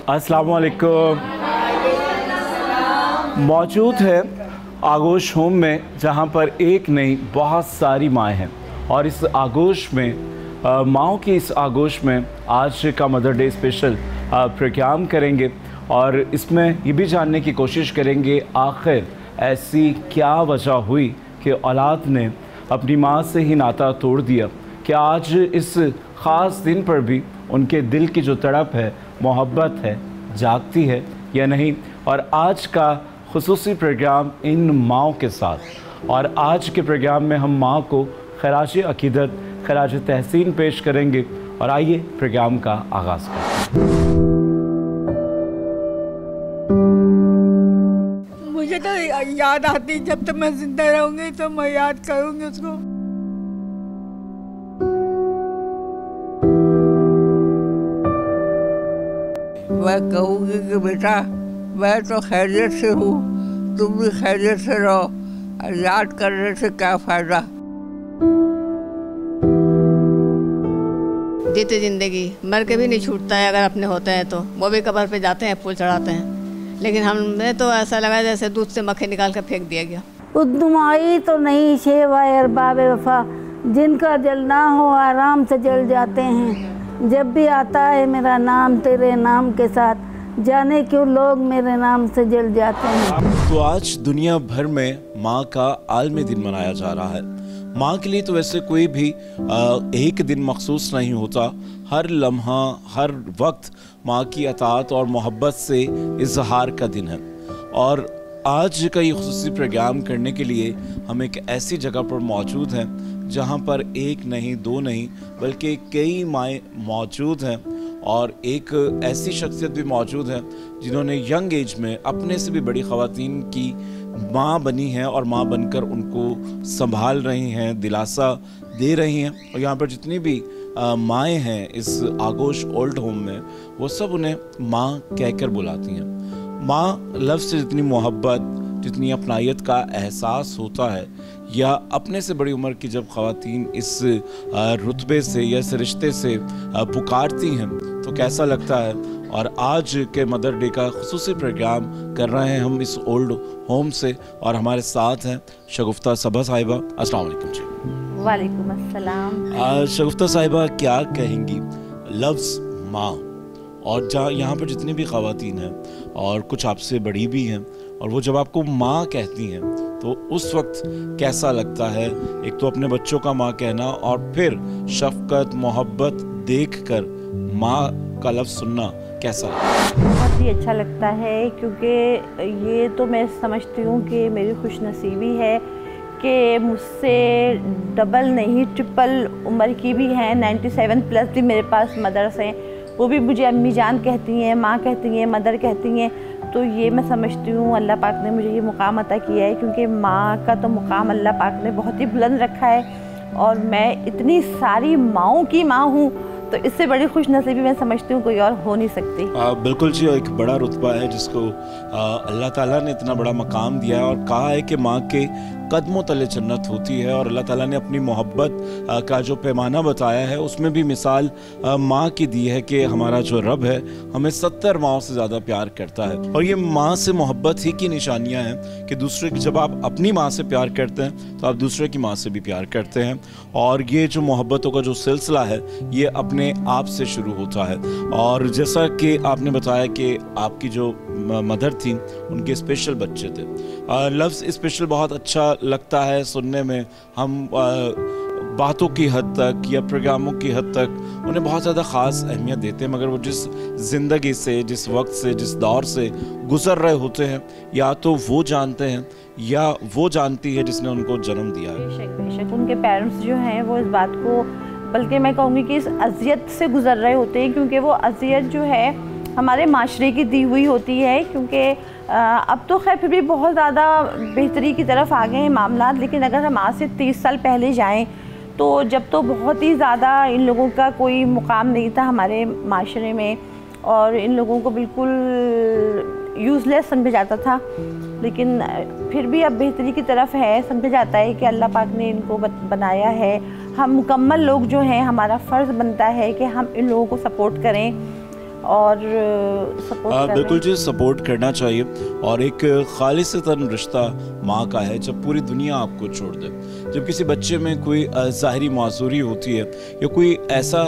अस्सलाम वालेकुम। मौजूद है आगोश होम में, जहां पर एक नहीं बहुत सारी माएँ हैं और इस आगोश में माँओं की इस आगोश में आज का मदर डे स्पेशल प्रोग्राम करेंगे और इसमें ये भी जानने की कोशिश करेंगे आखिर ऐसी क्या वजह हुई कि औलाद ने अपनी माँ से ही नाता तोड़ दिया। क्या आज इस ख़ास दिन पर भी उनके दिल की जो तड़प है, मोहब्बत है, जागती है या नहीं। और आज का खुसूसी प्रोग्राम इन माँओं के साथ, और आज के प्रोग्राम में हम माँ को खराज अकीदत, खराज तहसीन पेश करेंगे। और आइए प्रोग्राम का आगाज़ करें। मुझे तो याद आती, जब तक मैं जिंदा रहूंगी तो मैं याद करूंगी उसको। मैं कहूँगी कि बेटा मैं तो खैरियत से हूँ, तुम भी खैरियत से रहो, याद करने से क्या फ़ायदा। जीते जिंदगी मर के भी नहीं छूटता है, अगर अपने होते हैं तो वो भी कब्र पे जाते हैं, फूल चढ़ाते हैं, लेकिन हमें तो ऐसा लगा जैसे दूध से मक्खी निकाल कर फेंक दिया गया। उद्दुमाई तो नहीं शेवा अरबाब वफा, जिनका जलना हो आराम से जल जाते हैं। जब भी आता है मेरा नाम तेरे नाम के साथ, जाने क्यों लोग मेरे नाम से जल जाते हैं। तो आज दुनिया भर में माँ का आलमी दिन मनाया जा रहा है। माँ के लिए तो वैसे कोई भी एक दिन मखसूस नहीं होता, हर लम्हा हर वक्त माँ की अताअत और मोहब्बत से इजहार का दिन है। और आज का ये खुसूसी प्रोग्राम करने के लिए हम एक ऐसी जगह पर मौजूद हैं जहाँ पर एक नहीं दो नहीं बल्कि कई माएँ मौजूद हैं और एक ऐसी शख्सियत भी मौजूद है जिन्होंने यंग एज में अपने से भी बड़ी ख़वातीन की माँ बनी हैं और माँ बनकर उनको संभाल रही हैं, दिलासा दे रही हैं। और यहाँ पर जितनी भी माएँ हैं इस आगोश ओल्ड होम में, वो सब उन्हें माँ कहकर बुलाती हैं। माँ लफ्ज़ से जितनी मोहब्बत, जितनी अपनायत का एहसास होता है, या अपने से बड़ी उम्र की जब ख़वातीन इस रुतबे से या इस रिश्ते से पुकारती हैं तो कैसा लगता है। और आज के मदर डे का खुसूसी प्रोग्राम कर रहे हैं हम इस ओल्ड होम से, और हमारे साथ हैं शगुफ्ता सबा साहिबा। अस्सलाम वालेकुम जी। वालेकुम अस्सलाम। शगुफ्ता साहिबा, क्या कहेंगी लफ्ज़ माँ, और जहाँ यहाँ पर जितनी भी ख़वातीन हैं और कुछ आपसे बड़ी भी हैं, और वो जब आपको माँ कहती हैं तो उस वक्त कैसा लगता है? एक तो अपने बच्चों का माँ कहना और फिर शफ़क़त मोहब्बत देखकर माँ का लफ्ज़ सुनना कैसा लगता है? बहुत ही अच्छा लगता है, क्योंकि ये तो मैं समझती हूँ कि मेरी खुशनसीबी है कि मुझसे डबल नहीं ट्रिपल उम्र की भी हैं, 97 प्लस भी मेरे पास मदर्स हैं, वो भी मुझे अम्मी जान कहती हैं, माँ कहती हैं, मदर कहती हैं। तो ये मैं समझती हूँ अल्लाह पाक ने मुझे ये मुकाम अता किया है, क्योंकि माँ का तो मुकाम अल्लाह पाक ने बहुत ही बुलंद रखा है। और मैं इतनी सारी माँओं की माँ हूँ, तो इससे बड़ी खुश नसीबी मैं समझती हूँ कोई और हो नहीं सकती। बिल्कुल जी, एक बड़ा रुतबा है जिसको अल्लाह ताला ने इतना बड़ा मकाम दिया है, और कहा है कि माँ के कदमों तले जन्नत होती है। और अल्लाह ताला ने अपनी मोहब्बत का जो पैमाना बताया है उसमें भी मिसाल माँ की दी है कि हमारा जो रब है हमें 70 माँओं से ज़्यादा प्यार करता है। और ये माँ से मोहब्बत ही की निशानियाँ हैं कि दूसरे की, जब आप अपनी माँ से प्यार करते हैं तो आप दूसरे की माँ से भी प्यार करते हैं। और ये जो मोहब्बतों का जो सिलसिला है ये अपने आप से शुरू होता है। और जैसा कि आपने बताया कि आपकी जो मदर थी उनके स्पेशल बच्चे थे, लफ्ज़ स्पेशल बहुत अच्छा लगता है सुनने में। हम बातों की हद तक या प्रोग्रामों की हद तक उन्हें बहुत ज़्यादा ख़ास अहमियत देते हैं, मगर वो जिस ज़िंदगी से, जिस वक्त से, जिस दौर से गुज़र रहे होते हैं, या तो वो जानते हैं या वो जानती है जिसने उनको जन्म दिया है। बेशक उनके पेरेंट्स जो हैं वो इस बात को, बल्कि मैं कहूँगी कि इस अज़ियत से गुज़र रहे होते हैं, क्योंकि वो अज़ियत जो है हमारे माशरे की दी हुई होती है। क्योंकि अब तो खैर फिर भी बहुत ज़्यादा बेहतरी की तरफ आ गए हैं मामला, लेकिन अगर हम आज से 30 साल पहले जाएं तो जब तो बहुत ही ज़्यादा इन लोगों का कोई मुकाम नहीं था हमारे माशरे में, और इन लोगों को बिल्कुल यूज़लेस समझा जाता था। लेकिन फिर भी अब बेहतरी की तरफ है, समझा जाता है कि अल्लाह पाक ने इनको बनाया है। हम मुकम्मल लोग जो हैं, हमारा फ़र्ज़ बनता है कि हम इन लोगों को सपोर्ट करें। और सपोर्ट कर बिल्कुल जी, सपोर्ट करना चाहिए। और एक खालिसतन रिश्ता माँ का है जब पूरी दुनिया आपको छोड़ दे। जब किसी बच्चे में कोई ज़ाहिरी मासूरी होती है या कोई ऐसा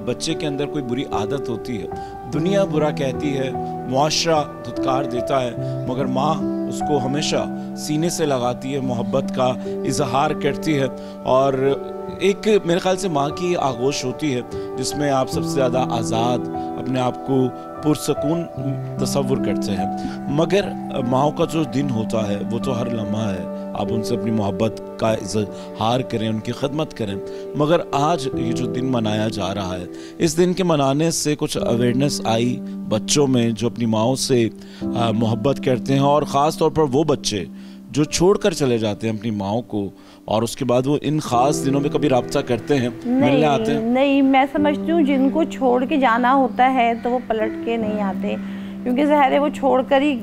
बच्चे के अंदर कोई बुरी आदत होती है, दुनिया बुरा कहती है, मुआशरा धुतकार देता है, मगर माँ उसको हमेशा सीने से लगाती है, मोहब्बत का इजहार करती है। और एक मेरे ख्याल से माँ की आगोश होती है जिसमें आप सबसे ज़्यादा आज़ाद अपने आप को पुरसकून तसव्वुर करते हैं। मगर माँ का जो दिन होता है वो तो हर लम्हा है, आप उनसे अपनी मोहब्बत का इजहार करें, उनकी खिदमत करें। मगर आज ये जो दिन मनाया जा रहा है, इस दिन के मनाने से कुछ अवेयरनेस आई बच्चों में जो अपनी माँओं से मोहब्बत करते हैं, और ख़ास तौर पर वो बच्चे जो छोड़कर चले जाते हैं अपनी माँओं को, और उसके बाद वो इन ख़ास दिनों में कभी रब्ता करते हैं, मिलने आते हैं। नहीं, मैं समझती हूँ जिनको छोड़ के जाना होता है तो वो पलट के नहीं आते, क्योंकि ज़ाहिर है वो छोड़ कर ही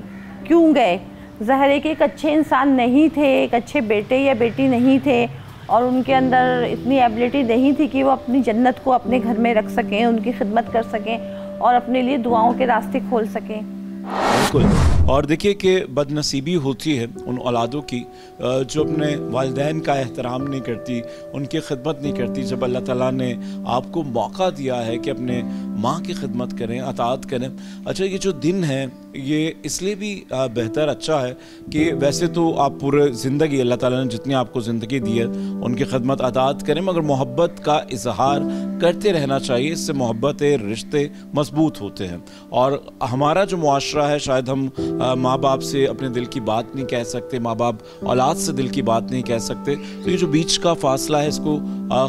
क्यों गए। ज़ाहिर है कि एक अच्छे इंसान नहीं थे, एक अच्छे बेटे या बेटी नहीं थे, और उनके अंदर इतनी एबिलिटी नहीं थी कि वो अपनी जन्नत को अपने घर में रख सकें, उनकी खिदमत कर सकें और अपने लिए दुआओं के रास्ते खोल सकें। बिल्कुल। और देखिए कि बदनसीबी होती है उन औलादों की जो अपने वालिदैन का एहतराम नहीं करती, उनकी खिदमत नहीं करती। जब अल्लाह ताला ने आपको मौका दिया है कि अपने माँ की खिदमत करें, अताअत करें। अच्छा, ये जो दिन है ये इसलिए भी बेहतर अच्छा है कि वैसे तो आप पूरे ज़िंदगी अल्लाह ताला ने जितनी आपको ज़िंदगी दी है उनकी खिदमत अताअत करें, मगर मोहब्बत का इजहार करते रहना चाहिए। इससे मोहब्बत रिश्ते मजबूत होते हैं। और हमारा जो मुआशरा है, शायद हम माँ बाप से अपने दिल की बात नहीं कह सकते, माँ बाप औलाद से दिल की बात नहीं कह सकते, तो ये जो बीच का फासला है इसको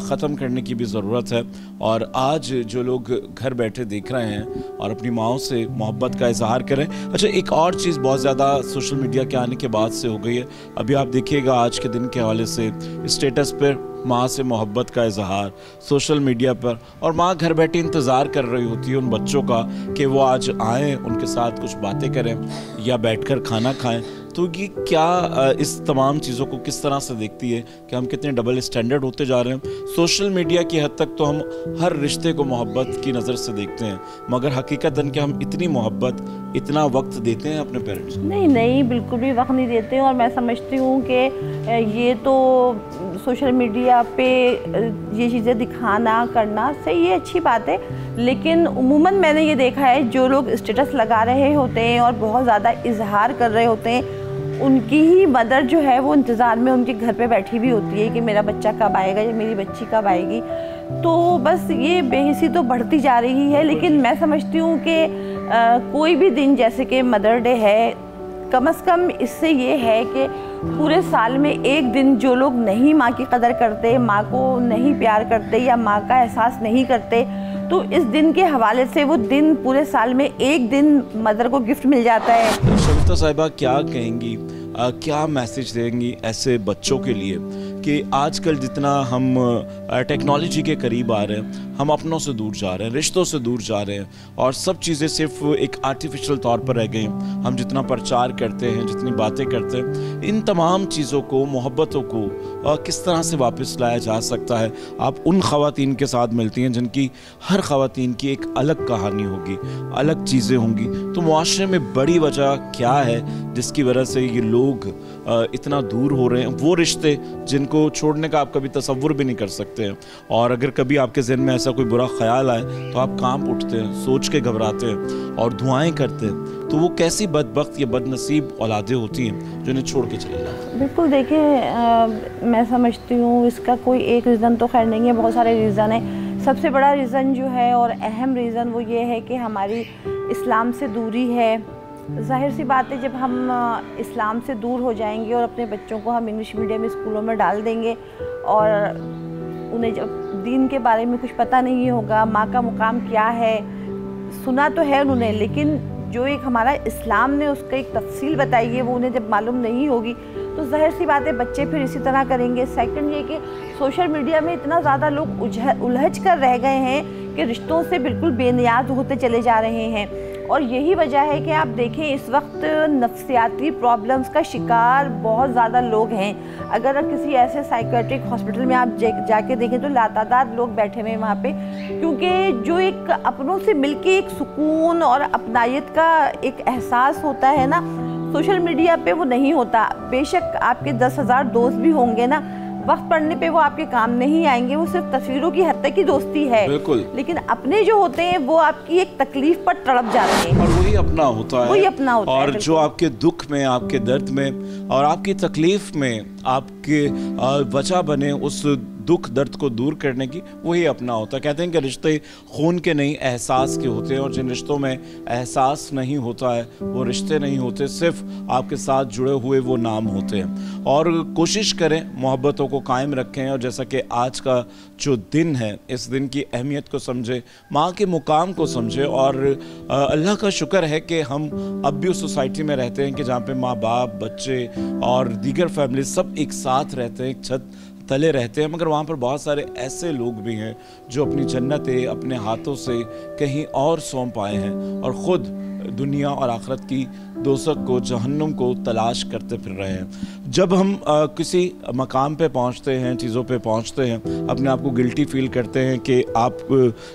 ख़त्म करने की भी ज़रूरत है। और आज जो लोग घर बैठे देख रहे हैं और अपनी माँओं से मोहब्बत का इजहार करें। अच्छा, एक और चीज़ बहुत ज़्यादा सोशल मीडिया के आने के बाद से हो गई है। अभी आप देखिएगा आज के दिन के हवाले से स्टेटस पर माँ से मोहब्बत का इजहार सोशल मीडिया पर, और माँ घर बैठे इंतज़ार कर रही होती है उन बच्चों का कि वो आज आएँ, उनके साथ कुछ बातें करें या बैठकर खाना खाएं। तो ये क्या इस तमाम चीज़ों को किस तरह से देखती है कि हम कितने डबल स्टैंडर्ड होते जा रहे हैं। सोशल मीडिया की हद तक तो हम हर रिश्ते को मोहब्बत की नज़र से देखते हैं, मगर हकीकतन कि हम इतनी मोहब्बत, इतना वक्त देते हैं अपने पेरेंट्स को? नहीं, बिल्कुल भी वक्त नहीं देते। और मैं समझती हूँ कि ये तो सोशल मीडिया पे ये चीज़ें दिखाना करना सही है, अच्छी बात है, लेकिन उमूमन मैंने ये देखा है जो लोग स्टेटस लगा रहे होते हैं और बहुत ज़्यादा इजहार कर रहे होते हैं, उनकी ही मदर जो है वो इंतज़ार में उनके घर पे बैठी भी होती है कि मेरा बच्चा कब आएगा या मेरी बच्ची कब आएगी। तो बस ये बेहिसी तो बढ़ती जा रही है। लेकिन मैं समझती हूँ कि कोई भी दिन जैसे कि मदर डे है, कम से कम इससे ये है कि पूरे साल में एक दिन जो लोग नहीं माँ की कदर करते, माँ को नहीं प्यार करते या माँ का एहसास नहीं करते, तो इस दिन के हवाले से वो दिन पूरे साल में एक दिन मदर को गिफ्ट मिल जाता है। शगुफ्ता साहिबा क्या कहेंगी, क्या मैसेज देंगी ऐसे बच्चों के लिए कि आजकल जितना हम टेक्नोलॉजी के करीब आ रहे हैं, हम अपनों से दूर जा रहे हैं, रिश्तों से दूर जा रहे हैं, और सब चीज़ें सिर्फ एक आर्टिफिशियल तौर पर रह गई। हम जितना प्रचार करते हैं, जितनी बातें करते हैं, इन तमाम चीज़ों को, मोहब्बतों को किस तरह से वापस लाया जा सकता है? आप उन ख़वातीन के साथ मिलती हैं जिनकी हर ख़वातीन की एक अलग कहानी होगी, अलग चीज़ें होंगी, तो मुआशरे में बड़ी वजह क्या है जिसकी वजह से ये लोग इतना दूर हो रहे हैं? वो रिश्ते जिनको छोड़ने का आप कभी तसव्वुर भी नहीं कर सकते हैं, और अगर कभी आपके ज़हन में ऐसा कोई बुरा ख्याल आए तो आप कांप उठते हैं, सोच के घबराते हैं और दुआएं करते हैं। तो वो कैसी बदबख्त या बदनसीब औलादें होती हैं जो इन्हें छोड़ के चले जाते हैं? बिल्कुल, देखिए मैं समझती हूँ इसका कोई एक रीज़न तो खैर नहीं है, बहुत सारे रीज़न हैं। सबसे बड़ा रीज़न जो है और अहम रीज़न वो ये है कि हमारी इस्लाम से दूरी है। ज़ाहिर सी बात है, जब हम इस्लाम से दूर हो जाएंगे और अपने बच्चों को हम इंग्लिश मीडियम स्कूलों में डाल देंगे और उन्हें जब दीन के बारे में कुछ पता नहीं होगा, माँ का मुकाम क्या है, सुना तो है उन्होंने, लेकिन जो एक हमारा इस्लाम ने उसका एक तफसील बताई है वो उन्हें जब मालूम नहीं होगी तो ज़ाहिर सी बात है बच्चे फिर इसी तरह करेंगे। सेकंड ये कि सोशल मीडिया में इतना ज़्यादा लोग उलझ कर रह गए हैं कि रिश्तों से बिल्कुल बेनियाज होते चले जा रहे हैं, और यही वजह है कि आप देखें इस वक्त नफ्सियाती प्रॉब्लम्स का शिकार बहुत ज़्यादा लोग हैं। अगर किसी ऐसे साइकेट्रिक हॉस्पिटल में आप जाके देखें तो लातादाद लोग बैठे हुए हैं वहाँ पे, क्योंकि जो एक अपनों से मिलके एक सुकून और अपनायत का एक एहसास होता है ना, सोशल मीडिया पे वो नहीं होता। बेशक आपके 10,000 दोस्त भी होंगे ना, वक्त पड़ने पे वो आपके काम नहीं आएंगे, वो सिर्फ तस्वीरों की हद तक की दोस्ती है। बिल्कुल। लेकिन अपने जो होते हैं वो आपकी एक तकलीफ पर तड़प जाते हैं और वही अपना होता है, वही अपना होता है। और जो आपके दुख में, आपके दर्द में और आपकी तकलीफ में आपके वजह बने उस दुख दर्द को दूर करने की, वही अपना होता है। कहते हैं कि रिश्ते खून के नहीं एहसास के होते हैं, और जिन रिश्तों में एहसास नहीं होता है वो रिश्ते नहीं होते, सिर्फ आपके साथ जुड़े हुए वो नाम होते हैं। और कोशिश करें मोहब्बतों को कायम रखें, और जैसा कि आज का जो दिन है इस दिन की अहमियत को समझें, माँ के मुकाम को समझें। और अल्लाह का शुक्र है कि हम अब भी उस सोसाइटी में रहते हैं कि जहाँ पे माँ बाप, बच्चे और दीगर फैमिली सब एक साथ रहते हैं, एक छत तले रहते हैं। मगर वहाँ पर बहुत सारे ऐसे लोग भी हैं जो अपनी जन्नतें अपने हाथों से कहीं और सौंप आए हैं और ख़ुद दुनिया और आखिरत की दोज़ख को, जहन्नुम को तलाश करते फिर रहे हैं। जब हम किसी मकाम पे पहुंचते हैं, चीज़ों पे पहुंचते हैं, अपने आप को गिल्टी फील करते हैं कि आप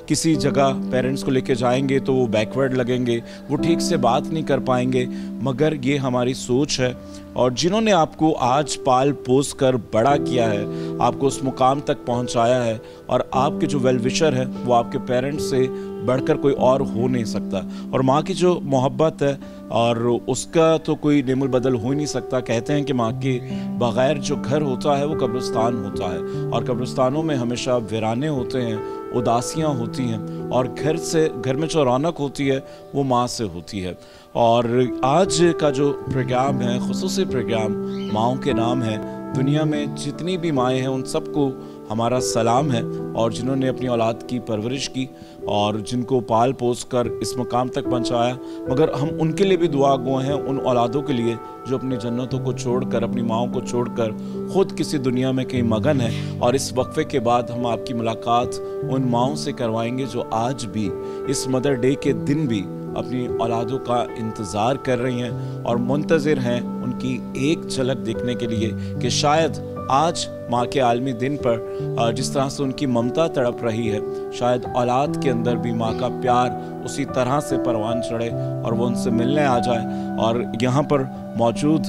किसी जगह पेरेंट्स को लेके जाएंगे तो वो बैकवर्ड लगेंगे, वो ठीक से बात नहीं कर पाएंगे। मगर ये हमारी सोच है, और जिन्होंने आपको आज पाल पोस कर बड़ा किया है, आपको उस मुकाम तक पहुंचाया है, और आपके जो वेल विशर है वो आपके पेरेंट्स से बढ़कर कोई और हो नहीं सकता। और माँ की जो मोहब्बत है और उसका तो कोई नेमुल बदल हो ही नहीं सकता। कहते हैं कि माँ के बग़ैर जो घर होता है वो कब्रिस्तान होता है, और कब्रिस्तानों में हमेशा वीराने होते हैं, उदासियाँ होती हैं, और घर में जो रौनक होती है वो माँ से होती है। और आज का जो प्रोग्राम है खुसूसी प्रोग्राम माँओं के नाम है। दुनिया में जितनी भी माएँ हैं उन सबको हमारा सलाम है, और जिन्होंने अपनी औलाद की परवरिश की और जिनको पाल पोस कर इस मुकाम तक पहुंचाया। मगर हम उनके लिए भी दुआ गो हैं, उन औलादों के लिए जो अपनी जन्नतों को छोड़कर, अपनी माँओं को छोड़कर ख़ुद किसी दुनिया में कहीं मगन है। और इस वक्फे के बाद हम आपकी मुलाकात उन माँओं से करवाएंगे जो आज भी इस मदर डे के दिन भी अपनी औलादों का इंतज़ार कर रही हैं और मुंतज़िर हैं उनकी एक झलक देखने के लिए कि शायद आज माँ के आलमी दिन पर जिस तरह से उनकी ममता तड़प रही है, शायद औलाद के अंदर भी माँ का प्यार उसी तरह से परवान चढ़े और वो उनसे मिलने आ जाए। और यहाँ पर मौजूद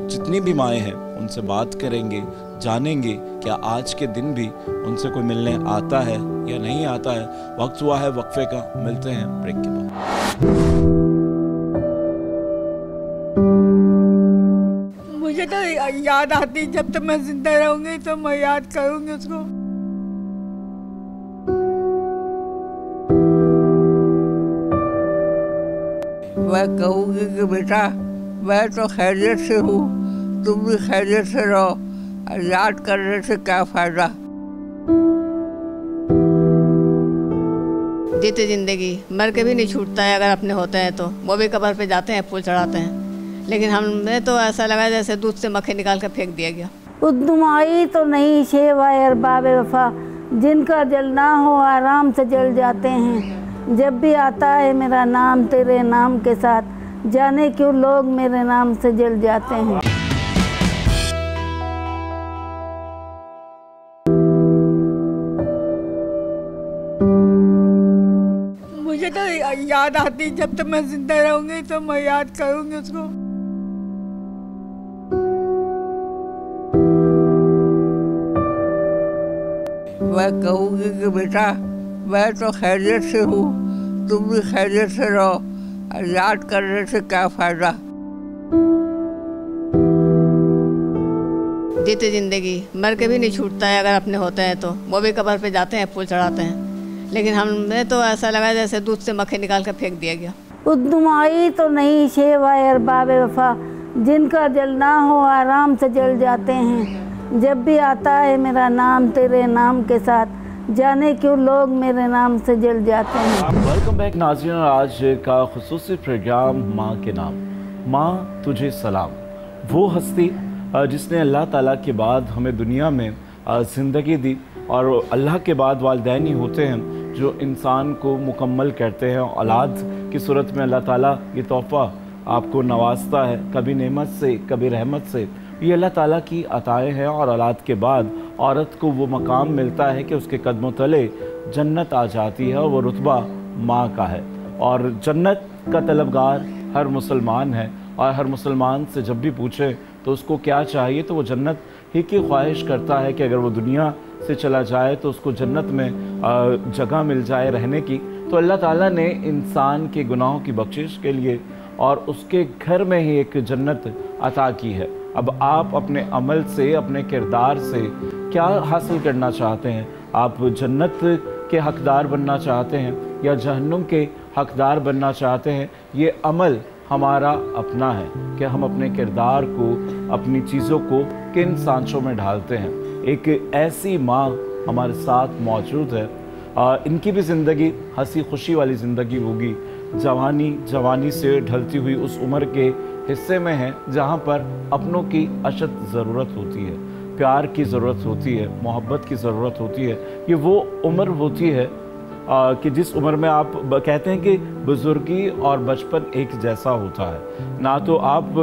जितनी भी माएँ हैं उनसे बात करेंगे, जानेंगे क्या आज के दिन भी उनसे कोई मिलने आता है या नहीं आता है। वक्त हुआ है वक्फे का, मिलते हैं ब्रेक के बाद। मुझे तो याद आती, जब तक मैं जिंदा रहूंगी तो मैं याद करूंगी उसको। मैं कहूँगी कि बेटा मैं तो खैरियत से हूँ, तुम भी खैरियत से रहो, याद करने से क्या फ़ायदा। जीते जिंदगी मर के भी नहीं छूटता है, अगर अपने होते हैं तो वो भी कब्र पे जाते हैं, फूल चढ़ाते हैं। लेकिन हमें तो ऐसा लगा जैसे दूध से मक्खी निकाल कर फेंक दिया गया। उद्दुमाई तो नहीं शेवाए अरबाब वफा, जिनका जलना हो आराम से जल जाते हैं। जब भी आता है मेरा नाम तेरे नाम के साथ, जाने क्यों लोग मेरे नाम से जल जाते हैं। मुझे तो याद आती, जब तक मैं जिंदा रहूंगी तो मैं याद करूंगी उसको। मैं कहूँगी कि बेटा मैं तो खैरियत से हूँ, तुम भी खैरियत से रहो, याद करने से क्या फ़ायदा। जीते जिंदगी मर के भी नहीं छूटता है, अगर अपने होते हैं तो वो भी कब्र पे जाते हैं, फूल चढ़ाते हैं। लेकिन हमें तो ऐसा लगा जैसे दूध से मक्खी निकाल कर फेंक दिया गया। उद्दुमाई तो नहीं शेवाए अरबाब वफा, जिनका जलना हो आराम से जल जाते हैं। जब भी आता है मेरा नाम तेरे नाम के साथ, जाने क्यों लोग मेरे नाम से जल जाते हैं। वेलकम बैक नाज़रीन, आज का खुसूसी प्रोग्राम माँ के नाम। माँ तुझे सलाम, वो हस्ती जिसने अल्लाह ताला के बाद हमें दुनिया में ज़िंदगी दी। और अल्लाह के बाद वालिदैन ही होते हैं जो इंसान को मुकम्मल करते हैं। औलाद की सूरत में अल्लाह ताला ये तोहफ़ा आपको नवाजता है, कभी नेमत से कभी रहमत से। ये अल्लाह ताला की अताएँ हैं। और औलाद के बाद औरत को वो मकाम मिलता है कि उसके कदमों तले जन्नत आ जाती है और वो रुतबा माँ का है। और जन्नत का तलबगार हर मुसलमान है। और हर मुसलमान से जब भी पूछे तो उसको क्या चाहिए तो वो जन्नत ही की ख्वाहिश करता है कि अगर वो दुनिया से चला जाए तो उसको जन्नत में जगह मिल जाए रहने की। तो अल्लाह ताला ने इंसान के गुनाहों की बख्शिश के लिए और उसके घर में ही एक जन्नत अता की है। अब आप अपने अमल से, अपने किरदार से क्या हासिल करना चाहते हैं? आप जन्नत के हकदार बनना चाहते हैं या जहन्नुम के हकदार बनना चाहते हैं? ये अमल हमारा अपना है कि हम अपने किरदार को, अपनी चीज़ों को किन सांचों में ढालते हैं। एक ऐसी माँ हमारे साथ मौजूद है। इनकी भी ज़िंदगी हंसी खुशी वाली ज़िंदगी होगी। जवानी से ढलती हुई उस उम्र के हिस्से में है जहाँ पर अपनों की अशद ज़रूरत होती है, प्यार की ज़रूरत होती है, मोहब्बत की ज़रूरत होती है। ये वो उम्र होती है कि जिस उम्र में आप कहते हैं कि बुजुर्गी और बचपन एक जैसा होता है। ना तो आप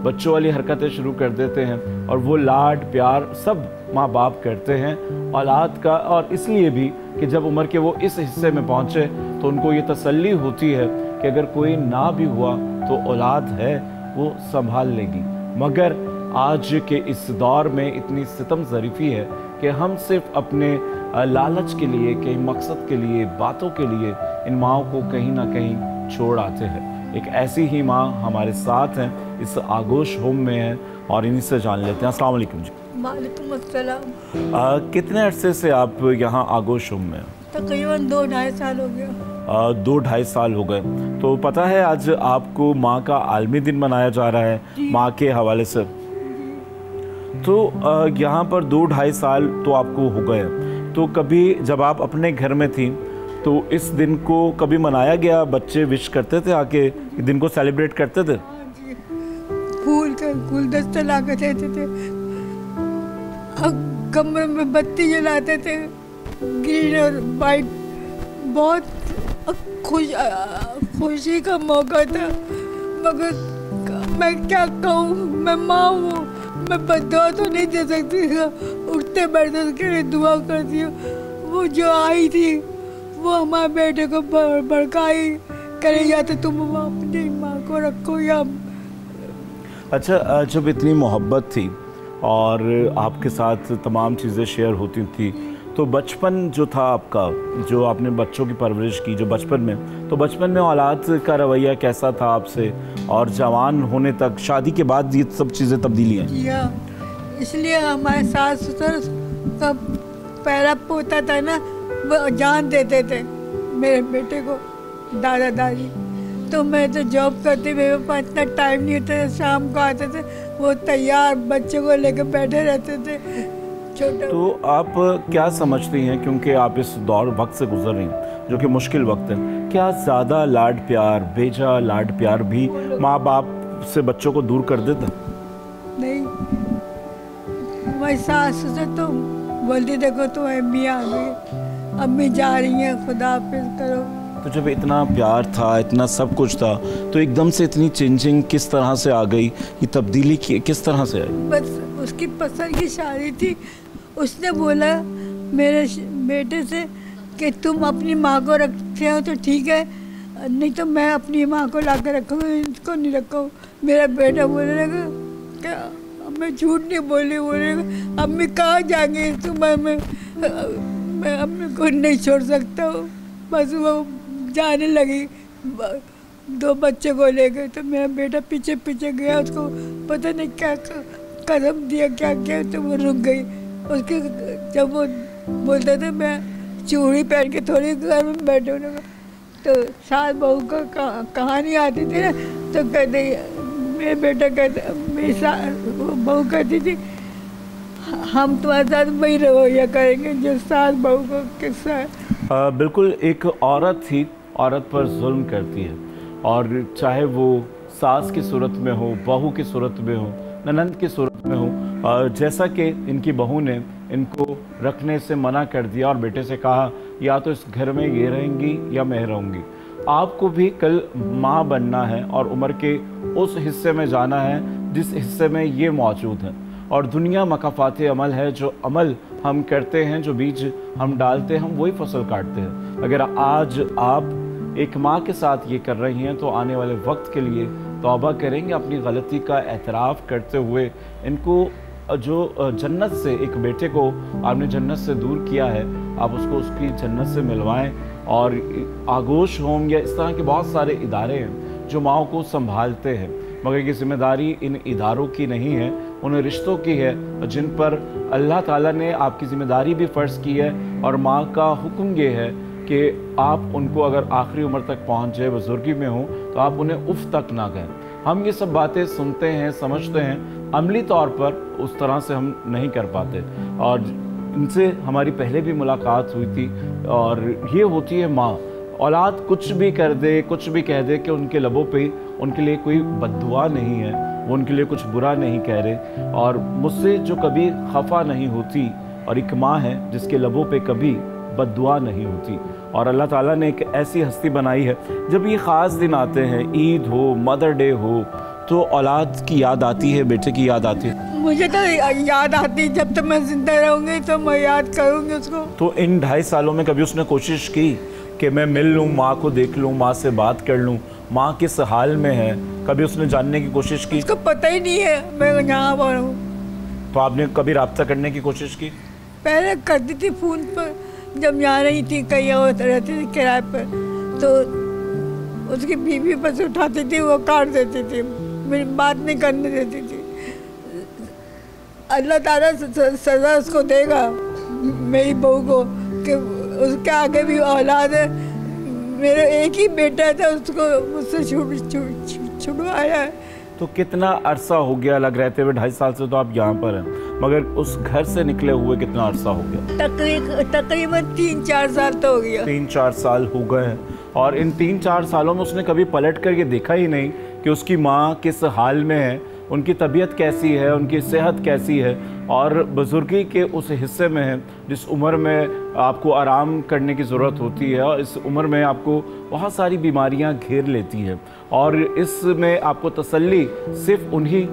बच्चों वाली हरकतें शुरू कर देते हैं और वो लाड प्यार सब माँ बाप करते हैं औलाद का। और इसलिए भी कि जब उम्र के वो इस हिस्से में पहुँचे तो उनको ये तसल्ली होती है कि अगर कोई ना भी हुआ तो औलाद है, वो संभाल लेगी। मगर आज के इस दौर में इतनी सितम ज़रीफ़ी है कि हम सिर्फ अपने लालच के लिए, कहीं मकसद के लिए, बातों के लिए इन माँओं को कहीं ना कहीं छोड़ आते हैं। एक ऐसी ही माँ हमारे साथ हैं, इस आगोश होम में है और इन्हीं से जान लेते हैं। अस्सलाम वालेकुम जी। वालेकुम अस्सलाम। कितने अरसे से आप यहाँ आगोश होम में हैं? तकरीबन 2-2.5 साल हो गया। 2-2.5 साल हो गए। तो पता है आज आपको माँ का आलमी दिन मनाया जा रहा है माँ के हवाले से। तो यहाँ पर 2-2.5 साल तो आपको हो गए। तो कभी जब आप अपने घर में थी तो इस दिन को कभी मनाया गया? बच्चे विश करते थे आके, इस दिन को सेलिब्रेट करते थे? फूल का गुलदस्ता ला कर देते थे, कमरे में बत्ती जलाते थे ग्रीन और वाइट। बहुत खुशी का मौका था। मगर मैं क्या कहूँ, मैं माँ हूँ, मैं बद्दुआ तो नहीं दे सकती। उठते बैठते के लिए दुआ करती हूँ। वो जो आई थी वो हमारे बेटे को भड़काई करे, या तो तुम अपनी माँ को रखो या। अच्छा, जब इतनी मोहब्बत थी और आपके साथ तमाम चीज़ें शेयर होती थी तो बचपन जो था आपका, जो आपने बच्चों की परवरिश की जो बचपन में, तो बचपन में औलाद का रवैया कैसा था आपसे? और जवान होने तक, शादी के बाद ये सब चीज़ें तब्दीलियाँ हैं? इसलिए हमारे सास ससुर का पहला पोता था ना, वो जान देते थे मेरे बेटे को, दादा दादी। तो मैं तो जॉब करती, मेरे पास इतना टाइम नहीं होता। शाम को आते थे, वो तैयार बच्चों को लेकर बैठे रहते थे। तो आप क्या समझती हैं, क्योंकि आप इस दौर वक्त से गुजर रही हैं जो कि मुश्किल वक्त है, क्या ज़्यादा लाड प्यार, बेजा लाड प्यार भी माँ बाप से बच्चों को दूर कर देता? नहीं, मैं सास से तो बोलती देखो तो अम्मी आ गई, अम्मी जा रही हैं, खुदा हाफिज़ करो। तो जब इतना प्यार था, इतना सब कुछ था, तो एकदम से इतनी चेंजिंग किस तरह से आ गई? ये तब्दीली किस तरह से आई? बस उसकी पसंद की शादी थी। उसने बोला मेरे बेटे से कि तुम अपनी माँ को रखते हो तो ठीक है, नहीं तो मैं अपनी माँ को ला कर रखूँगा, इसको नहीं रखूँ। मेरा बेटा बोलने लगा क्या मैं झूठ नहीं बोली, बोलेगा अम्मी कहाँ जाएंगे सुबह में, मैं अम्मी को नहीं छोड़ सकता हूँ। बस वो जाने लगी 2 बच्चे को लेकर। तो मेरा बेटा पीछे पीछे गया, उसको पता नहीं क्या कदम दिया, क्या किया, तो वो रुक गई। उसके जब वो बोलते थे मैं चूड़ी पहन के थोड़ी घर में बैठे होने का, तो सास बहू का कहानी आती थी ना, तो कहते मेरे बेटा कहते, मेरी बहू कहती थी हम तुम्हारे साथ वही रवैया करेंगे जो सास बहू का किस्सा है। बिल्कुल, एक औरत ही औरत पर जुल्म करती है, और चाहे वो सास की सूरत में हो, बहू की सूरत में हो, ननंद की सूरत में हो, जैसा कि इनकी बहू ने इनको रखने से मना कर दिया और बेटे से कहा या तो इस घर में ये रहेंगी या मैं रहूँगी, आपको भी कल माँ बनना है और उम्र के उस हिस्से में जाना है जिस हिस्से में ये मौजूद है। और दुनिया मकाफात अमल है, जो अमल हम करते हैं, जो बीज हम डालते हैं, हम वही फसल काटते हैं। अगर आज आप एक माँ के साथ ये कर रही हैं तो आने वाले वक्त के लिए तौबा करेंगे, अपनी गलती का एतराफ़ करते हुए इनको जो जन्नत से, एक बेटे को आपने जन्नत से दूर किया है, आप उसको उसकी जन्नत से मिलवाएं। और आगोश होम या इस तरह के बहुत सारे इदारे हैं जो माओ को संभालते हैं, मगर ये जिम्मेदारी इन इदारों की नहीं है, उन रिश्तों की है जिन पर अल्लाह ताला ने आपकी ज़िम्मेदारी भी फ़र्ज़ की है। और माँ का हुक्म ये है कि आप उनको अगर आखिरी उम्र तक पहुँच जाए, बुजुर्गी में हो, तो आप उन्हें उफ़ तक ना कहें। हम ये सब बातें सुनते हैं, समझते हैं, अमली तौर पर उस तरह से हम नहीं कर पाते। और इनसे हमारी पहले भी मुलाकात हुई थी और ये होती है माँ, औलाद कुछ भी कर दे, कुछ भी कह दे कि उनके लबों पे उनके लिए कोई बद्दुआ नहीं है, वो उनके लिए कुछ बुरा नहीं कह रहे। और मुझसे जो कभी खफा नहीं होती, और एक माँ है जिसके लबों पे कभी बद्दुआ नहीं होती। और अल्लाह ताला ने एक ऐसी हस्ती बनाई है, जब ये ख़ास दिन आते हैं, ईद हो, मदर डे हो, तो औलाद की याद आती है, बेटे की याद आती है। मुझे तो याद आती है, जब तक मैं जिंदा रहूँगी तो मैं याद करूँगी उसको। तो इन 2.5 सालों में कभी उसने कोशिश की कि मैं मिल लूँ, माँ को देख लूँ, माँ से बात कर लूँ, माँ किस हाल में है, कभी उसने जानने की कोशिश की? उसको पता ही नहीं है मैं यहाँ पर हूँ। तो आपने कभी रब्ता करने की कोशिश की? पहले करती थी फ़ोन पर, जब यहाँ रही थी, कहीं और रहती थी किराए पर, तो उसकी बीवी बस उठाती थी, वो काट देती थी, मेरी बात नहीं करने देती थी। अल्लाह ताला सज़ा उसको देगा मेरी बहू को कि उसके आगे भी औलाद है। मेरा एक ही बेटा था, उसको मुझसे छुड़वाया है। तो कितना अरसा हो गया? लग रहते हुए 2.5 साल से तो आप यहाँ पर हैं, मगर उस घर से निकले हुए कितना अरसा हो गया? तकरीबन 3-4 साल तो हो गया। 3-4 साल हो गए हैं। और इन 3-4 सालों में उसने कभी पलट कर ये देखा ही नहीं कि उसकी माँ किस हाल में है, उनकी तबीयत कैसी है, उनकी सेहत कैसी है, और बुजुर्गी के उस हिस्से में है जिस उम्र में आपको आराम करने की ज़रूरत होती है, और इस उम्र में आपको बहुत सारी बीमारियां घेर लेती हैं। और इसमें आपको तसल्ली सिर्फ उन्हीं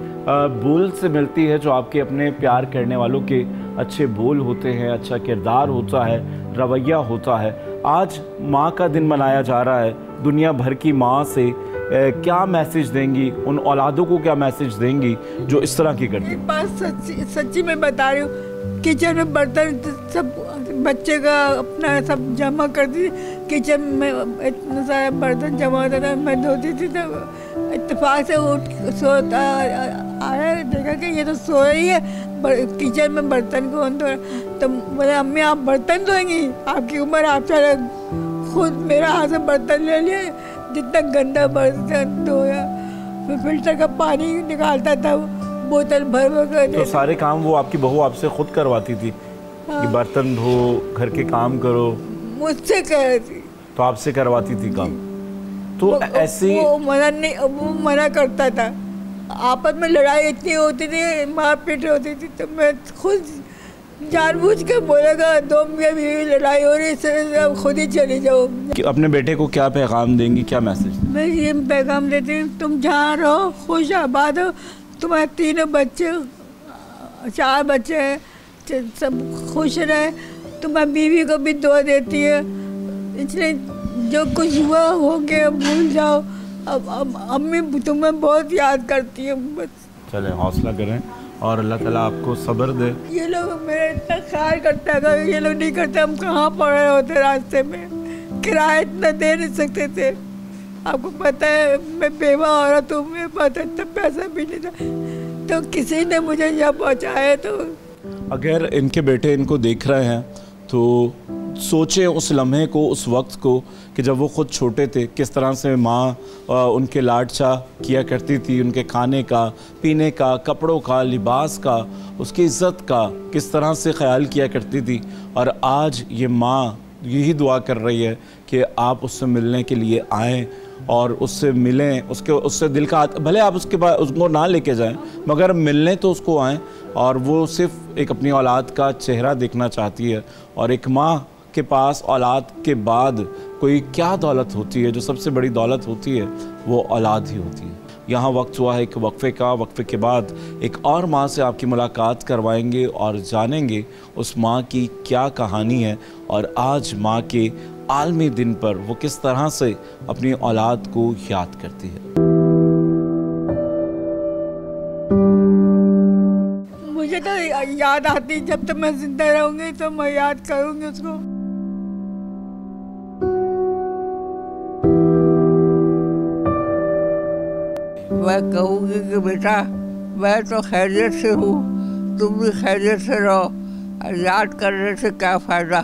बोल से मिलती है जो आपके अपने प्यार करने वालों के अच्छे बोल होते हैं, अच्छा किरदार होता है, रवैया होता है। आज माँ का दिन मनाया जा रहा है, दुनिया भर की माँ से क्या मैसेज देंगी, उन औलादों को क्या मैसेज देंगी जो इस तरह की करती हैं? बात सच्ची मैं बता रही हूँ। किचन में बर्तन सब बच्चे का अपना सब जमा करती थी, किचन में इतना सारा बर्तन जमा होता था, मैं धोती थी। तो इत्तेफाक से उठ सोता आया, देखा कि ये तो सो रही है, किचन में बर्तन कौन धो। तो बोले अम्मी आप बर्तन धोएंगी, आपकी उम्र, आप चले। खुद मेरा हाथ से बर्तन ले लिए, जितना गंदा बर्तन धोया, फिर फिल्टर का पानी निकालता था, बोतल भर भर। तो सारे काम वो आपकी बहू आपसे खुद करवाती थी? हाँ। कि बर्तन धो, घर के काम करो? मुझसे करती। तो आपसे करवाती थी काम? तो ऐसी वो मना करता था। आपस में लड़ाई इतनी होती थी, मारपीट होती थी, तो मैं खुद जानबूझ के बोलेगा 2 मियाँ बीवी लड़ाई हो रही है, खुद ही चली जाओ। अपने बेटे को क्या पैगाम देंगी, क्या मैसेज? मैं ये पैगाम देती हूँ, तुम जहाँ रहो खुश आबाद हो, तुम्हारे 3 बच्चे, 4 बच्चे हैं, सब खुश रहे। तुम्हारी बीवी को भी दुआ देती है, इसलिए जो कुछ हुआ हो गया भूल जाओ। अब अम्मी तुम्हें बहुत याद करती है। बस चले हौसला करें और अल्लाह ताला आपको सब्र दे। ये लोग मेरा इतना ख्याल करते हैं, अगर ये लोग नहीं करते हम कहाँ पड़े होते रास्ते में, किराया इतना दे नहीं सकते थे। आपको पता है मैं बेवा औरत हूँ, मेरे पास इतना पैसा भी नहीं था, तो किसी ने मुझे यहाँ पहुँचाया। तो अगर इनके बेटे इनको देख रहे हैं तो सोचें उस लम्हे को, उस वक्त को कि जब वो ख़ुद छोटे थे, किस तरह से माँ उनके लाड चाह किया करती थी, उनके खाने का, पीने का, कपड़ों का, लिबास का, उसकी इज़्ज़त का किस तरह से ख्याल किया करती थी। और आज ये माँ यही दुआ कर रही है कि आप उससे मिलने के लिए आएँ और उससे मिलें, उससे दिल का, भले आप उसके पास उसको ना लेके जाएं, मगर मिलने तो उसको आएँ और वो सिर्फ एक अपनी औलाद का चेहरा देखना चाहती है। और एक माँ के पास औलाद के बाद कोई क्या दौलत होती है, जो सबसे बड़ी दौलत होती है वो औलाद ही होती है। यहाँ वक्त हुआ है एक वक्फे का। वक्फे के बाद एक और माँ से आपकी मुलाकात करवाएंगे और जानेंगे उस माँ की क्या कहानी है और आज माँ के आलमी दिन पर वो किस तरह से अपनी औलाद को याद करती है। मुझे तो याद आती, जब तक मैं जिंदा रहूंगी तो मैं याद करूंगी उसको। मैं कहूँगी कि बेटा मैं तो खैरियत से हूँ, तुम भी खैरियत से रहो, और याद करने से क्या फ़ायदा।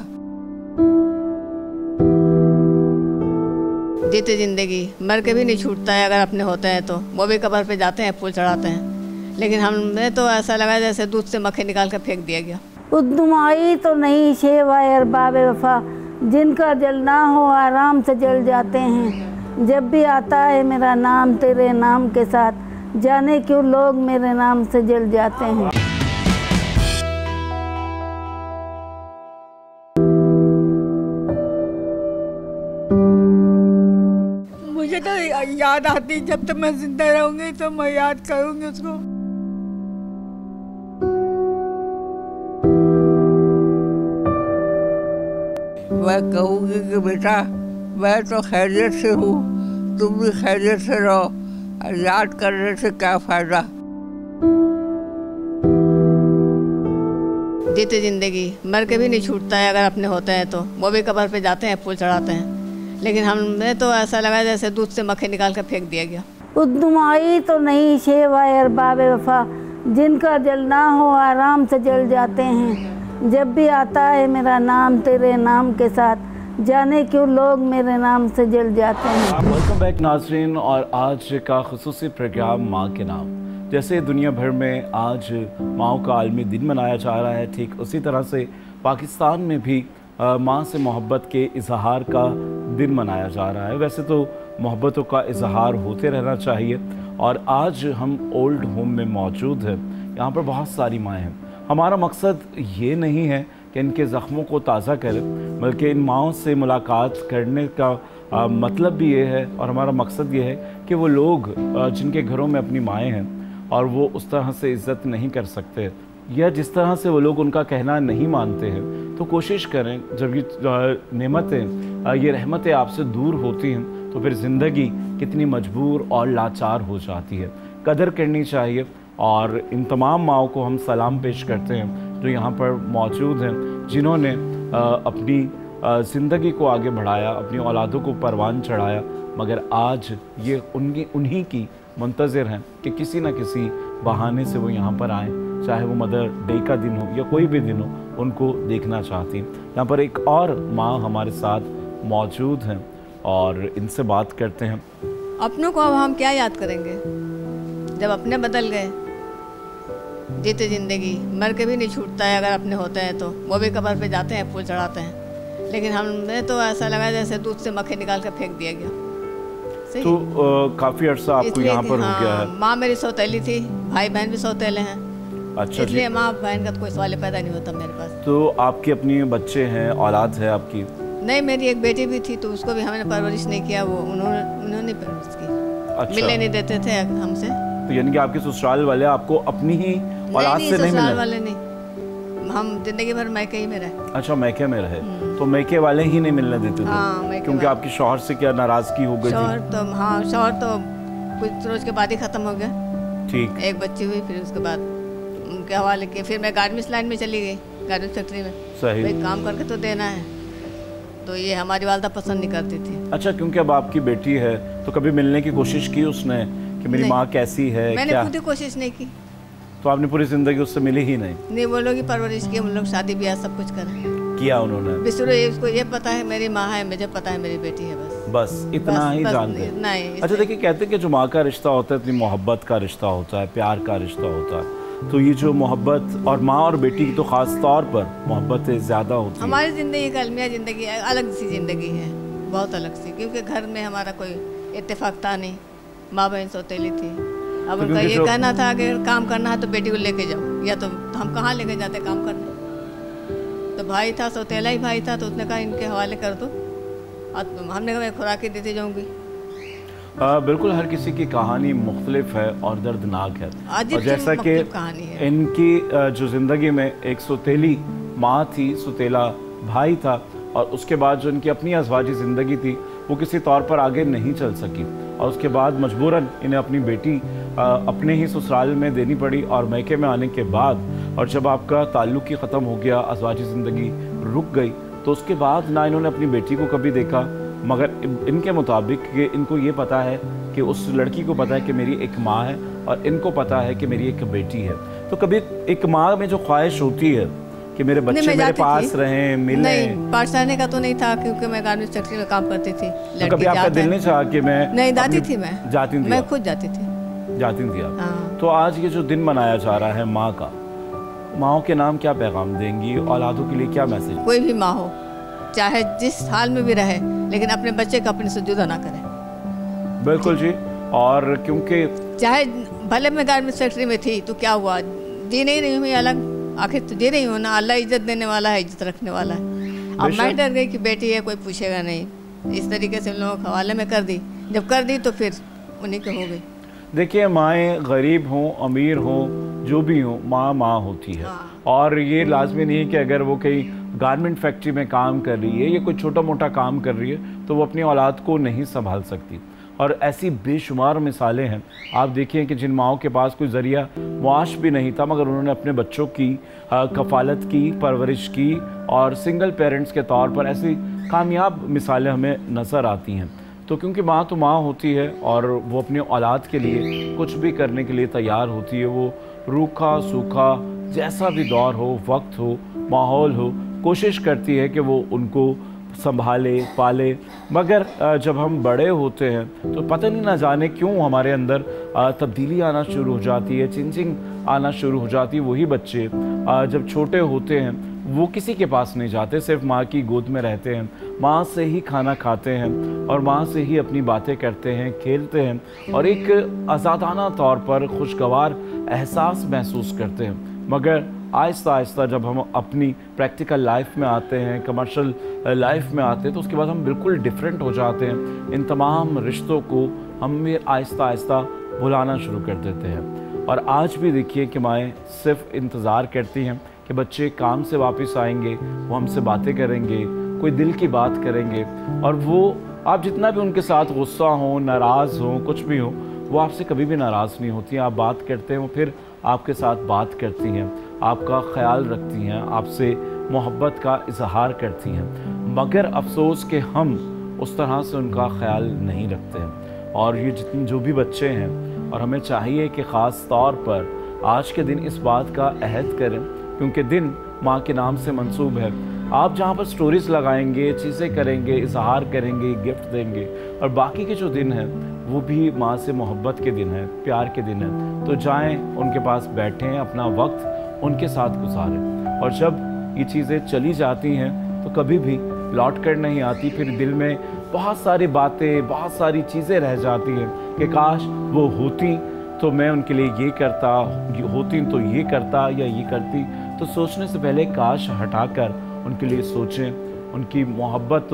जीते जिंदगी मर के भी नहीं छूटता है, अगर अपने होते हैं तो वो भी कब्र पे जाते हैं, फूल चढ़ाते हैं। लेकिन हमें तो ऐसा लगा जैसे दूध से मक्खी निकाल कर फेंक दिया गया। उद्दुमाई तो नहीं शेवाए अरबाब वफा, जिनका जलना हो आराम से जल जाते हैं। जब भी आता है मेरा नाम तेरे नाम के साथ, जाने क्यों लोग मेरे नाम से जल जाते हैं। मुझे तो याद आती, जब तक मैं जिंदा रहूंगी तो मैं याद करूंगी उसको। मैं कहूँगी कि बेटा मैं तो खैरियत से हूँ, तुम भी खैरियत से रहो, और याद करने से क्या फ़ायदा। जीते जिंदगी मर के भी नहीं छूटता है, अगर अपने होते हैं तो वो भी कब्र पे जाते हैं, फूल चढ़ाते हैं। लेकिन हमें तो ऐसा लगा जैसे दूध से मक्खी निकाल कर फेंक दिया गया। उद्दुमाई तो नहीं शेवाए अरबाब वफा, जिनका जलना हो आराम से जल जाते हैं। जब भी आता है मेरा नाम तेरे नाम के साथ, जाने क्यों लोग मेरे नाम से जल जाते हैं। वेलकम बैक नाज़रीन, और आज का खुसूसी प्रोग्राम माँ के नाम। जैसे दुनिया भर में आज माँ का आलमी दिन मनाया जा रहा है, ठीक उसी तरह से पाकिस्तान में भी माँ से मोहब्बत के इजहार का दिन मनाया जा रहा है। वैसे तो मोहब्बतों का इजहार होते रहना चाहिए, और आज हम ओल्ड होम में मौजूद हैं। यहाँ पर बहुत सारी माएँ हैं। हमारा मकसद ये नहीं है कि इनके ज़ख्मों को ताज़ा करें, बल्कि इन माँओं से मुलाकात करने का मतलब भी ये है, और हमारा मकसद ये है कि वो लोग जिनके घरों में अपनी माएँ हैं और वो उस तरह से इज़्ज़त नहीं कर सकते, या जिस तरह से वो लोग उनका कहना नहीं मानते हैं, तो कोशिश करें, जब ये नेमतें, ये रहमतें आपसे दूर होती हैं तो फिर ज़िंदगी कितनी मजबूर और लाचार हो जाती है। कदर करनी चाहिए, और इन तमाम माँओं को हम सलाम पेश करते हैं जो यहाँ पर मौजूद हैं, जिन्होंने अपनी ज़िंदगी को आगे बढ़ाया, अपनी औलादों को परवान चढ़ाया, मगर आज ये उन्हीं की मुंतज़िर हैं कि किसी न किसी बहाने से वो यहाँ पर आएँ, चाहे वो मदर डे का दिन हो या कोई भी दिन हो, उनको देखना चाहती हैं। यहाँ पर एक और माँ हमारे साथ मौजूद हैं और इनसे बात करते हैं। अपनों को अब हम क्या याद करेंगे जब अपने बदल गए। जीते जिंदगी मर के भी नहीं छूटता है, अगर अपने होते हैं तो वो भी कब्र पे जाते हैं, फूल चढ़ाते हैं। लेकिन हमें तो ऐसा लगा जैसे दूध से मक्खी निकाल कर फेंक दिया गया। सही? तो काफ़ी अर्सा आपको यहाँ पर हो गया है। माँ मेरी सौतेली थी, भाई बहन भी सौतेले हैं। अच्छा, इसलिए माँ बहन का तो कोई सवाल पैदा नहीं होता मेरे पास। तो आपके अपने बच्चे हैं, औलाद है आपकी? नहीं, मेरी एक बेटी भी थी, तो उसको भी हमने परवरिश नहीं किया, वो उन्होंने परवरिश की। अच्छा। मिलने नहीं देते थे हमसे। तो यानी कि आपके ससुराल वाले आपको अपनी ही औलाद से नहीं मिले? वाले नहीं, हम जिंदगी भर मैके ही में रहे। अच्छा, मैके में रहे, तो मैके वाले ही नहीं मिलने देते थे? हाँ, क्योंकि आपके शौहर से क्या नाराजगी हो गई थी? शौहर तो कुछ रोज के बाद ही खत्म हो गया। ठीक। एक बच्ची हुई, फिर उसके बाद उनके हवाले किए। फिर मैं गारमेंट्स लाइन में चली गई, गारमेंट्स फैक्ट्री में। सही। भाई काम करके तो देना है, तो ये हमारी वालदा पसंद नहीं करती थी। अच्छा, क्योंकि अब आपकी बेटी है, तो कभी मिलने की कोशिश की उसने कि मेरी माँ कैसी है? मैंने क्या? खुद ही कोशिश नहीं की। तो आपने पूरी जिंदगी उससे मिली ही नहीं? नहीं, वो लोग ही परवरिश की, हम लोग शादी ब्याह सब कुछ करें किया उन्होंने। बिसरो, उसको ये पता है मेरी माँ है, मुझे पता है मेरी बेटी है, बस इतना ही जानते हैं। अच्छा, देखिए, कहते हैं कि जो माँ का रिश्ता होता है इतनी मोहब्बत का रिश्ता होता है, प्यार का रिश्ता होता है। तो ये जो मोहब्बत, और माँ और बेटी की तो खास तौर पर मोहब्बत ज़्यादा होती है। हमारी ज़िंदगी एक अलमिया ज़िंदगी है, अलग सी ज़िंदगी है, बहुत अलग सी, क्योंकि घर में हमारा कोई इत्तेफाक था नहीं। माँ बहन सौतेली थी, अब उनका ये कहना था कि काम करना है तो बेटी को लेके जाओ, या तो हम कहाँ लेके जाते काम करने। तो भाई था, सौतेला ही भाई था, तो उसने कहा इनके हवाले कर दो। और हमने कहा मैं खुराकी देती जाऊँगी। बिल्कुल, हर किसी की कहानी मुख्तलिफ है और दर्दनाक है। और जैसा कि इनकी जो ज़िंदगी में एक सौतेली माँ थी, सौतेला भाई था, और उसके बाद जो इनकी अपनी अज़वाजी ज़िंदगी थी वो किसी तौर पर आगे नहीं चल सकी, और उसके बाद मजबूरन इन्हें अपनी बेटी अपने ही ससुराल में देनी पड़ी। और मैके में आने के बाद, और जब आपका ताल्लुक़ ही ख़त्म हो गया, अज़वाजी ज़िंदगी रुक गई, तो उसके बाद ना इन्होंने अपनी बेटी को कभी देखा, मगर इनके मुताबिक कि इनको ये पता है कि उस लड़की को पता है कि मेरी एक माँ है, और इनको पता है कि मेरी एक बेटी है। तो कभी एक माँ में जो ख्वाहिश होती है कि मेरे बच्चे मेरे पास रहें, मिलें। नहीं, पास रहने का तो नहीं था, क्योंकि मैं गार्मेंट्स फैक्ट्री में काम करती थी। तो कभी आपका दिल नहीं चाहा कि मैं नहीं जाती थी? मैं खुद जाती थी। आप। तो आज ये जो दिन मनाया जा रहा है माँ का, माँओं के नाम क्या पैगाम देंगी, औलादों के लिए क्या मैसेज? कोई भी माँ हो, चाहे जिस हाल में भी रहे, लेकिन अपने बच्चे को अपने से जुदा ना करे। बिल्कुल जी। और क्योंकि चाहे भले मैं गार्मेंट्स फैक्ट्री में थी तो क्या हुआ, जी नहीं रही हूँ मैं अलग, आखिर तो दे रही हूँ ना। अल्लाह इज्जत देने वाला है, इज्जत रखने वाला है। अब मैं डर गई कि बेटी है, कोई पूछेगा नहीं, इस तरीके से उन लोगों के हवाले में कर दी। जब कर दी तो फिर उन्हीं के हो गई। देखिए, माएँ गरीब हों, अमीर हों, जो भी हों, माँ माँ होती है। और ये लाजमी नहीं है कि अगर वो कहीं गारमेंट फैक्ट्री में काम कर रही है या कोई छोटा मोटा काम कर रही है तो वो अपनी औलाद को नहीं संभाल सकती। और ऐसी बेशुमार मिसालें हैं। आप देखिए कि जिन माओं के पास कोई ज़रिया मुआश भी नहीं था, मगर उन्होंने अपने बच्चों की कफ़ालत की, परवरिश की, और सिंगल पेरेंट्स के तौर पर ऐसी कामयाब मिसालें हमें नज़र आती हैं। तो क्योंकि माँ तो माँ होती है और वो अपने औलाद के लिए कुछ भी करने के लिए तैयार होती है। वो रूखा सूखा जैसा भी दौर हो, वक्त हो, माहौल हो, कोशिश करती है कि वो उनको संभाले, पाले। मगर जब हम बड़े होते हैं तो पता नहीं ना जाने क्यों हमारे अंदर तब्दीली आना शुरू हो जाती है, चिंचिंग आना शुरू हो जाती है। वही बच्चे जब छोटे होते हैं वो किसी के पास नहीं जाते, सिर्फ माँ की गोद में रहते हैं, माँ से ही खाना खाते हैं और माँ से ही अपनी बातें करते हैं, खेलते हैं, और एक आज़ादाना तौर पर खुशगवार एहसास महसूस करते हैं। मगर आहिस्ता आहिस्ता जब हम अपनी प्रैक्टिकल लाइफ में आते हैं, कमर्शियल लाइफ में आते हैं, तो उसके बाद हम बिल्कुल डिफरेंट हो जाते हैं। इन तमाम रिश्तों को हम आहिस्ता आहिस्ता भुलाना शुरू कर देते हैं। और आज भी देखिए कि माएँ सिर्फ इंतज़ार करती हैं कि बच्चे काम से वापस आएंगे, वो हमसे बातें करेंगे, कोई दिल की बात करेंगे, और वो आप जितना भी उनके साथ गुस्सा हो, नाराज़ हो, कुछ भी हो, वो आपसे कभी भी नाराज़ नहीं होती हैं। आप बात करते हैं, वो फिर आपके साथ बात करती हैं, आपका ख्याल रखती हैं, आपसे मोहब्बत का इजहार करती हैं। मगर अफसोस कि हम उस तरह से उनका ख्याल नहीं रखते हैं। और ये जितने जो भी बच्चे हैं, और हमें चाहिए कि ख़ास तौर पर आज के दिन इस बात का अहद करें, क्योंकि दिन माँ के नाम से मंसूब है। आप जहाँ पर स्टोरीज़ लगाएंगे, चीज़ें करेंगे, इजहार करेंगे, गिफ्ट देंगे, और बाकी के जो दिन हैं वो भी माँ से मोहब्बत के दिन हैं, प्यार के दिन हैं, तो जाएं उनके पास बैठें, अपना वक्त उनके साथ गुजारें। और जब ये चीज़ें चली जाती हैं तो कभी भी लौट कर नहीं आती। फिर दिल में बहुत सारी बातें, बहुत सारी चीज़ें रह जाती हैं कि काश वो होती तो मैं उनके लिए ये करता, होती तो ये करता या ये करती। तो सोचने से पहले काश हटाकर उनके लिए सोचें, उनकी मोहब्बत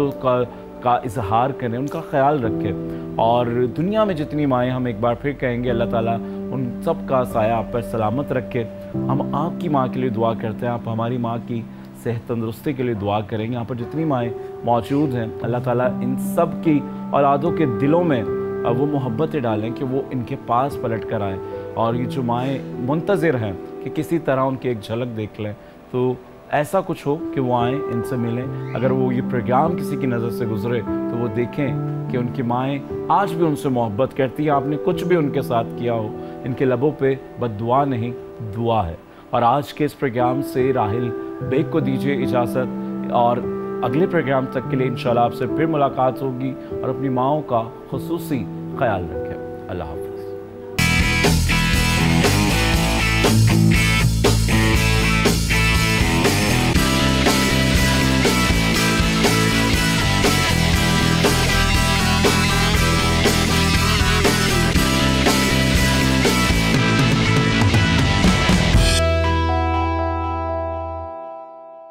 का इजहार करें, उनका ख्याल रखें। और दुनिया में जितनी माएँ, हम एक बार फिर कहेंगे, अल्लाह ताला उन सब का साया आप पर सलामत रखे। हम आपकी माँ के लिए दुआ करते हैं, आप हमारी माँ की सेहत तंदुरुस्ती के लिए दुआ करेंगे। यहाँ पर जितनी माएँ मौजूद हैं, अल्लाह ताला इन सब की औलादों के दिलों में वो मोहब्बतें डालें कि वो इनके पास पलट कर आएँ। और ये जो माएँ मुंतज़िर हैं कि किसी तरह उनकी एक झलक देख लें, तो ऐसा कुछ हो कि वो आएँ, इनसे मिलें। अगर वो ये प्रोग्राम किसी की नज़र से गुजरे तो वो देखें कि उनकी माएँ आज भी उनसे मोहब्बत करती हैं। आपने कुछ भी उनके साथ किया हो, इनके लबों पे बद्दुआ नहीं, दुआ है। और आज के इस प्रोग्राम से राहिल बेग को दीजिए इजाज़त, और अगले प्रोग्राम तक के लिए इंशाल्लाह आपसे फिर मुलाकात होगी। और अपनी माँओं का खुसूसी ख्याल रखें। अल्लाह हाफ़िज़।